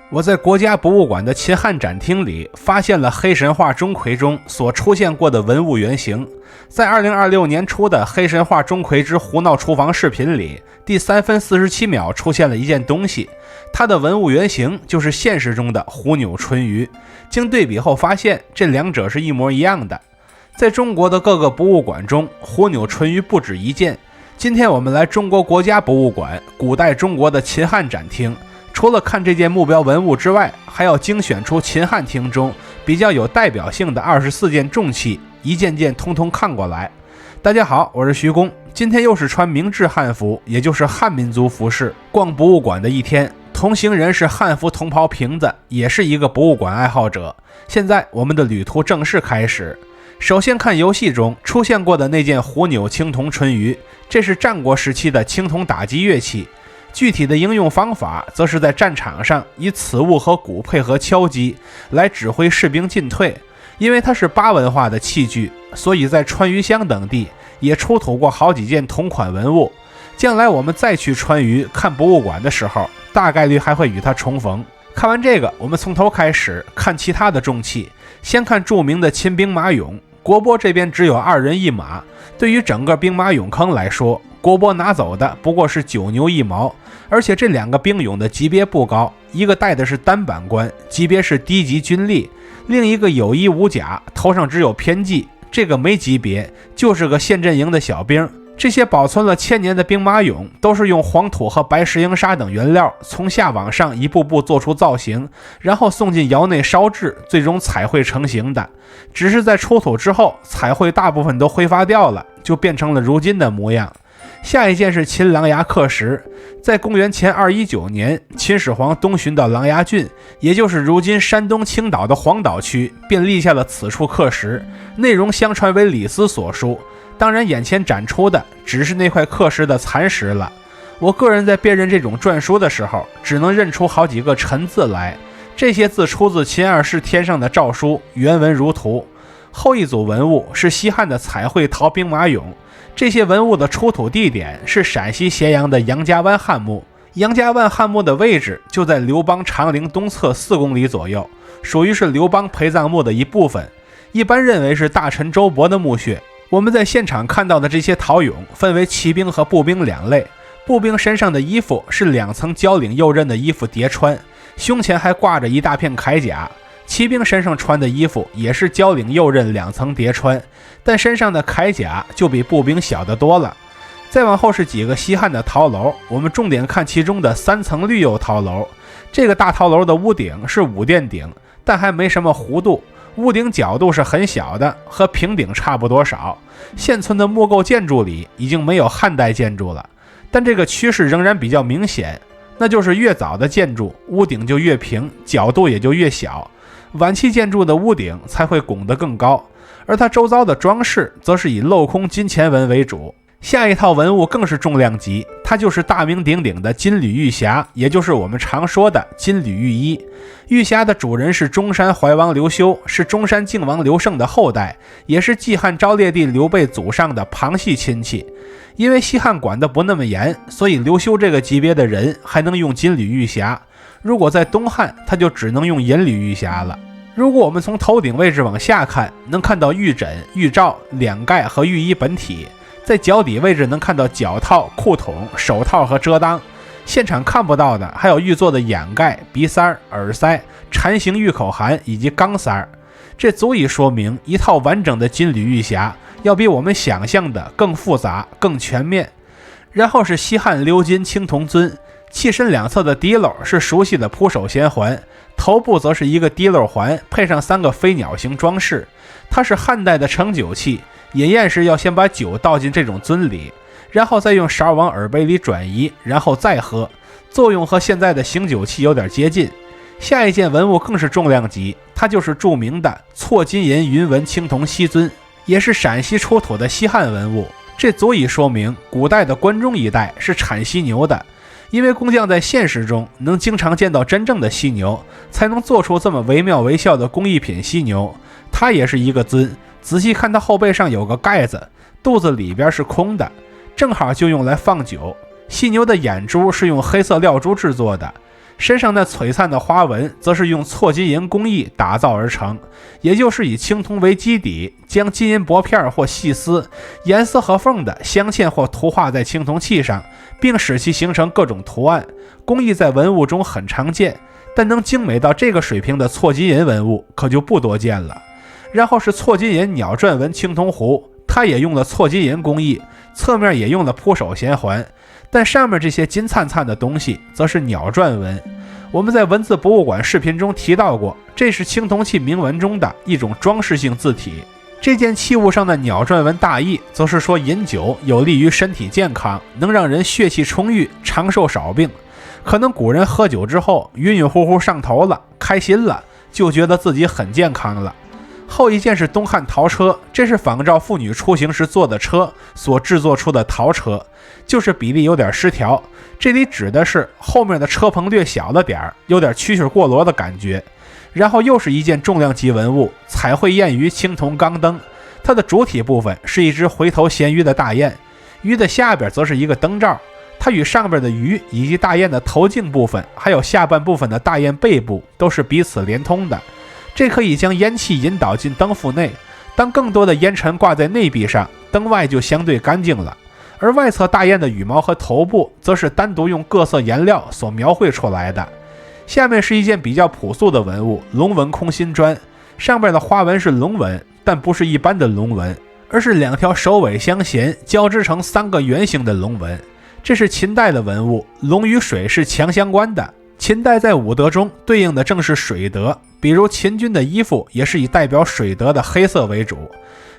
我在国家博物馆的秦汉展厅里发现了黑神话钟馗中所出现过的文物原型。在2026年初的黑神话钟馗之胡闹厨房视频里，第3分47秒出现了一件东西，它的文物原型就是现实中的虎钮春鱼。经对比后发现，这两者是一模一样的。在中国的各个博物馆中，虎钮春鱼不止一件。今天我们来中国国家博物馆古代中国的秦汉展厅，除了看这件目标文物之外，还要精选出秦汉厅中比较有代表性的24件重器，一件件通通看过来。大家好，我是徐工，今天又是穿明制汉服，也就是汉民族服饰，逛博物馆的一天。同行人是汉服同袍瓶子，也是一个博物馆爱好者。现在我们的旅途正式开始。首先看游戏中出现过的那件虎钮青铜春鱼，这是战国时期的青铜打击乐器。具体的应用方法则是在战场上以此物和鼓配合敲击来指挥士兵进退。因为它是巴文化的器具，所以在川渝乡等地也出土过好几件同款文物。将来我们再去川渝看博物馆的时候，大概率还会与它重逢。看完这个，我们从头开始看其他的重器。先看著名的秦兵马俑，国博这边只有2人1马。对于整个兵马俑坑来说，国博拿走的不过是9牛1毛，而且这两个兵俑的级别不高，一个戴的是单板冠，级别是低级军吏，另一个有衣无甲，头上只有偏髻，这个没级别，就是个县阵营的小兵。这些保存了1000年的兵马俑都是用黄土和白石英砂等原料从下往上一步步做出造型，然后送进窑内烧制，最终彩绘成型的。只是在出土之后，彩绘大部分都挥发掉了，就变成了如今的模样。下一件是秦琅琊刻石，在公元前219年，秦始皇东巡到琅琊郡，也就是如今山东青岛的黄岛区，便立下了此处刻石，内容相传为李斯所书。当然眼前展出的只是那块刻石的残石了。我个人在辨认这种篆书的时候，只能认出好几个陈字来，这些字出自秦二世天上的诏书，原文如图。后一组文物是西汉的彩绘陶兵马俑，这些文物的出土地点是陕西咸阳的杨家湾汉墓。杨家湾汉墓的位置就在刘邦长陵东侧4公里左右，属于是刘邦陪葬墓的一部分，一般认为是大臣周勃的墓穴。我们在现场看到的这些陶俑分为骑兵和步兵2类，步兵身上的衣服是2层交领右刃的衣服叠穿，胸前还挂着一大片铠甲。骑兵身上穿的衣服也是交领右刃2层叠穿，但身上的铠甲就比步兵小得多了。再往后是几个西汉的陶楼，我们重点看其中的3层绿釉陶楼。这个大陶楼的屋顶是5殿顶，但还没什么弧度，屋顶角度是很小的，和平顶差不多少。现存的木构建筑里已经没有汉代建筑了，但这个趋势仍然比较明显，那就是越早的建筑屋顶就越平，角度也就越小，晚期建筑的屋顶才会拱得更高，而它周遭的装饰则是以镂空金钱纹为主。下一套文物更是重量级，它就是大名鼎鼎的金缕玉匣，也就是我们常说的金缕玉衣。玉匣的主人是中山怀王刘修，是中山靖王刘胜的后代，也是季汉昭烈帝刘备祖上的旁系亲戚。因为西汉管得不那么严，所以刘修这个级别的人还能用金缕玉匣，如果在东汉他就只能用银缕玉匣了。如果我们从头顶位置往下看，能看到玉枕、玉罩、两盖和玉衣本体，在脚底位置能看到脚套、裤筒、手套和遮裆。现场看不到的还有玉做的眼盖、鼻塞、耳塞、蝉形玉口函以及钢塞。这足以说明一套完整的金缕玉匣要比我们想象的更复杂、更全面。然后是西汉鎏金青铜尊，器身两侧的滴漏是熟悉的扑手衔环，头部则是一个滴漏环，配上3个飞鸟形装饰。它是汉代的盛酒器，饮宴时要先把酒倒进这种樽里，然后再用勺往耳杯里转移，然后再喝，作用和现在的醒酒器有点接近。下一件文物更是重量级，它就是著名的错金银云纹青铜锡尊，也是陕西出土的西汉文物。这足以说明古代的关中一带是产犀牛的，因为工匠在现实中能经常见到真正的犀牛，才能做出这么惟妙惟肖的工艺品犀牛。它也是一个尊，仔细看它后背上有个盖子，肚子里边是空的，正好就用来放酒。犀牛的眼珠是用黑色料珠制作的，身上那璀璨的花纹则是用错金银工艺打造而成，也就是以青铜为基底，将金银薄片或细丝严丝合缝地镶嵌或涂画在青铜器上，并使其形成各种图案。工艺在文物中很常见，但能精美到这个水平的错金银文物可就不多见了。然后是错金银鸟篆纹青铜壶，它也用了错金银工艺，侧面也用了铺手衔环，但上面这些金灿灿的东西则是鸟篆纹。我们在文字博物馆视频中提到过，这是青铜器铭文中的一种装饰性字体。这件器物上的鸟篆纹大意则是说饮酒有利于身体健康，能让人血气充裕，长寿少病。可能古人喝酒之后晕晕乎乎上头了，开心了，就觉得自己很健康了。后一件是东汉陶车，这是仿照妇女出行时坐的车所制作出的陶车，就是比例有点失调，这里指的是后面的车棚略小了点，有点蛐蛐过箩的感觉。然后又是一件重量级文物，彩绘燕鱼青铜钢灯，它的主体部分是一只回头衔鱼的大雁，鱼的下边则是一个灯罩，它与上边的鱼以及大雁的头颈部分还有下半部分的大雁背部都是彼此连通的，这可以将烟气引导进灯腹内，当更多的烟尘挂在内壁上，灯外就相对干净了。而外侧大雁的羽毛和头部则是单独用各色颜料所描绘出来的。下面是一件比较朴素的文物，龙纹空心砖，上边的花纹是龙纹，但不是一般的龙纹，而是两条首尾相衔交织成3个圆形的龙纹。这是秦代的文物，龙与水是强相关的，秦代在武德中对应的正是水德，比如秦军的衣服也是以代表水德的黑色为主。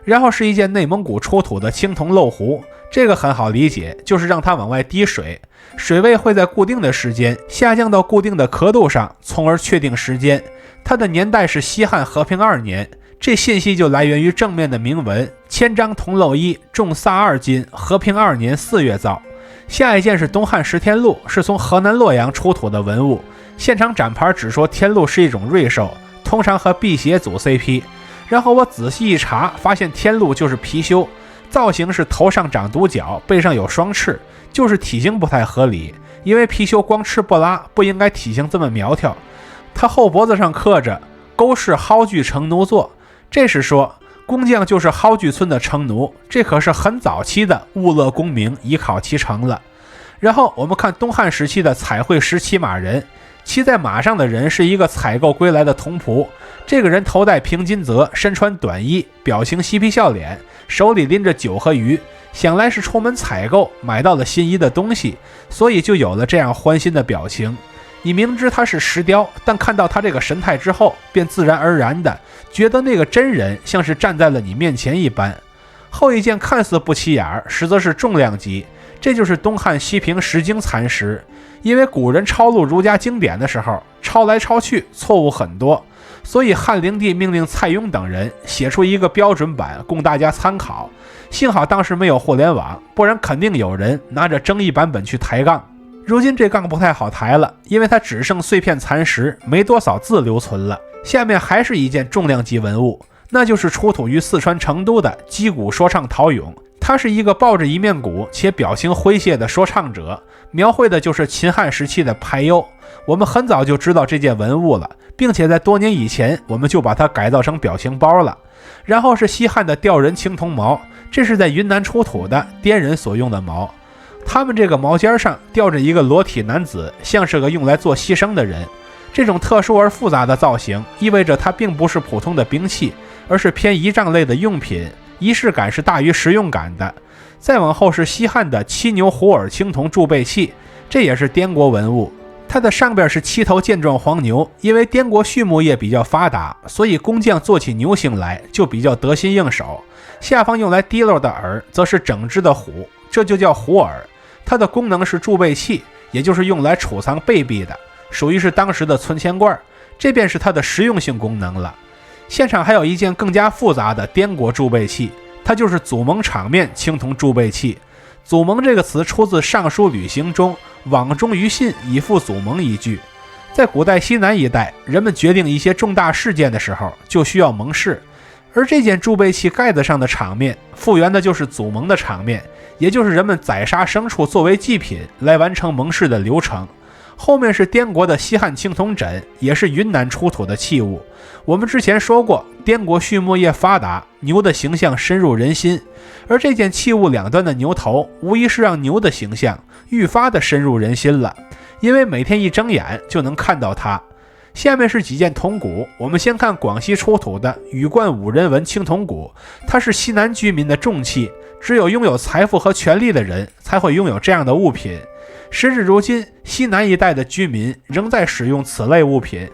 然后是一件内蒙古出土的青铜漏壶，这个很好理解，就是让它往外滴水，水位会在固定的时间下降到固定的刻度上，从而确定时间。它的年代是西汉和平2年，这信息就来源于正面的铭文：千张铜漏一，重萨2斤，和平2年4月造。下一件是东汉石天鹿，是从河南洛阳出土的文物，现场展牌只说天鹿是一种瑞兽，通常和辟邪组 CP。然后我仔细一查，发现天鹿就是貔貅，造型是头上长独角，背上有双翅，就是体型不太合理，因为貔貅光吃不拉，不应该体型这么苗条。它后脖子上刻着勾氏蒿具成奴座，这是说工匠就是蒿具村的成奴，这可是很早期的物乐功名，以考其成了。然后我们看东汉时期的彩绘17马人，骑在马上的人是一个采购归来的童仆，这个人头戴平金泽，身穿短衣，表情嬉皮笑脸，手里拎着酒和鱼，想来是出门采购买到了心仪的东西，所以就有了这样欢欣的表情。你明知他是石雕，但看到他这个神态之后，便自然而然的觉得那个真人像是站在了你面前一般。后一件看似不起眼，实则是重量级，这就是东汉西平石经残石。因为古人抄录儒家经典的时候，抄来抄去错误很多，所以汉灵帝命令蔡邕等人写出一个标准版供大家参考。幸好当时没有互联网，不然肯定有人拿着争议版本去抬杠。如今这杠不太好抬了，因为它只剩碎片残石，没多少字留存了。下面还是一件重量级文物，那就是出土于四川成都的击鼓说唱陶俑。他是一个抱着一面鼓且表情诙谐的说唱者，描绘的就是秦汉时期的排忧。我们很早就知道这件文物了，并且在多年以前我们就把它改造成表情包了。然后是西汉的吊人青铜矛，这是在云南出土的滇人所用的矛，他们这个矛尖上吊着一个裸体男子，像是个用来做牺牲的人。这种特殊而复杂的造型意味着它并不是普通的兵器，而是偏仪仗类的用品，仪式感是大于实用感的。再往后是西汉的七牛虎耳青铜贮贝器，这也是滇国文物，它的上边是7头健壮黄牛，因为滇国畜牧业比较发达，所以工匠做起牛形来就比较得心应手。下方用来提溜的耳则是整只的虎，这就叫虎耳。它的功能是贮贝器，也就是用来储藏贝币的，属于是当时的存钱罐，这便是它的实用性功能了。现场还有一件更加复杂的滇国贮贝器，它就是祖蒙场面青铜贮贝器。祖蒙这个词出自《尚书旅行》中往中于信以复祖蒙一句。在古代西南一带，人们决定一些重大事件的时候就需要盟誓，而这件贮贝器盖子上的场面复原的就是祖蒙的场面，也就是人们宰杀牲畜作为祭品来完成盟誓的流程。后面是滇国的西汉青铜枕，也是云南出土的器物。我们之前说过，滇国畜牧业发达，牛的形象深入人心，而这件器物两端的牛头，无疑是让牛的形象愈发的深入人心了，因为每天一睁眼就能看到它。下面是几件铜鼓，我们先看广西出土的羽冠五人纹青铜鼓，它是西南居民的重器，只有拥有财富和权力的人才会拥有这样的物品。时至如今，西南一带的居民仍在使用此类物品。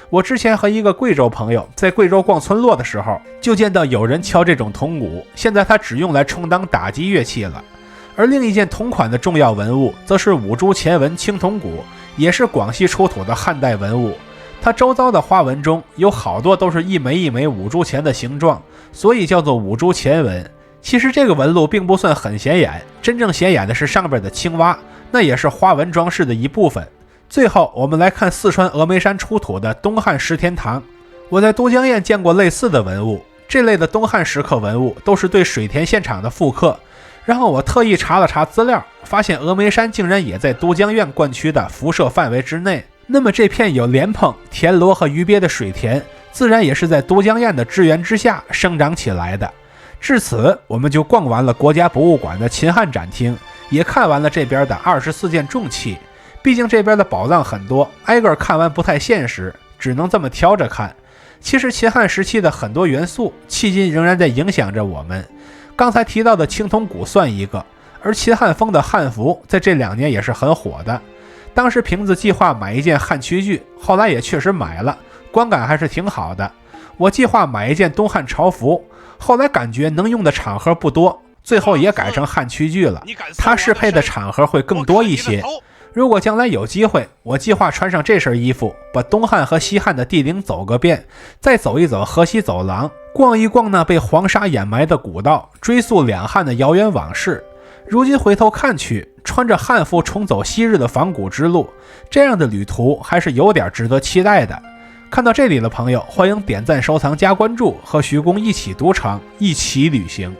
我之前和一个贵州朋友在贵州逛村落的时候，就见到有人敲这种铜鼓，现在它只用来充当打击乐器了。而另一件同款的重要文物，则是五铢钱纹青铜鼓，也是广西出土的汉代文物。它周遭的花纹中有好多都是一枚一枚五铢钱的形状，所以叫做五铢钱纹。其实这个纹路并不算很显眼，真正显眼的是上边的青蛙，那也是花纹装饰的一部分。最后我们来看四川峨眉山出土的东汉石天堂。我在都江堰见过类似的文物，这类的东汉石刻文物都是对水田现场的复刻。然后我特意查了查资料，发现峨眉山竟然也在都江堰灌区的辐射范围之内。那么这片有莲蓬、田螺和鱼鳖的水田，自然也是在都江堰的支援之下生长起来的。至此，我们就逛完了国家博物馆的秦汉展厅，也看完了这边的24件重器。毕竟这边的宝藏很多，挨个看完不太现实，只能这么挑着看。其实秦汉时期的很多元素，迄今仍然在影响着我们。刚才提到的青铜鼓算一个，而秦汉风的汉服在这2年也是很火的。当时瓶子计划买一件汉曲剧，后来也确实买了，观感还是挺好的。我计划买一件东汉朝服，后来感觉能用的场合不多，最后也改成汉曲剧了，它适配的场合会更多一些。如果将来有机会，我计划穿上这身衣服，把东汉和西汉的地陵走个遍，再走一走河西走廊，逛一逛那被黄沙掩埋的古道，追溯两汉的遥远往事。如今回头看去，穿着汉服重走昔日的仿古之路，这样的旅途还是有点值得期待的。看到这里的朋友，欢迎点赞、收藏、加关注，和徐工一起读场，一起旅行。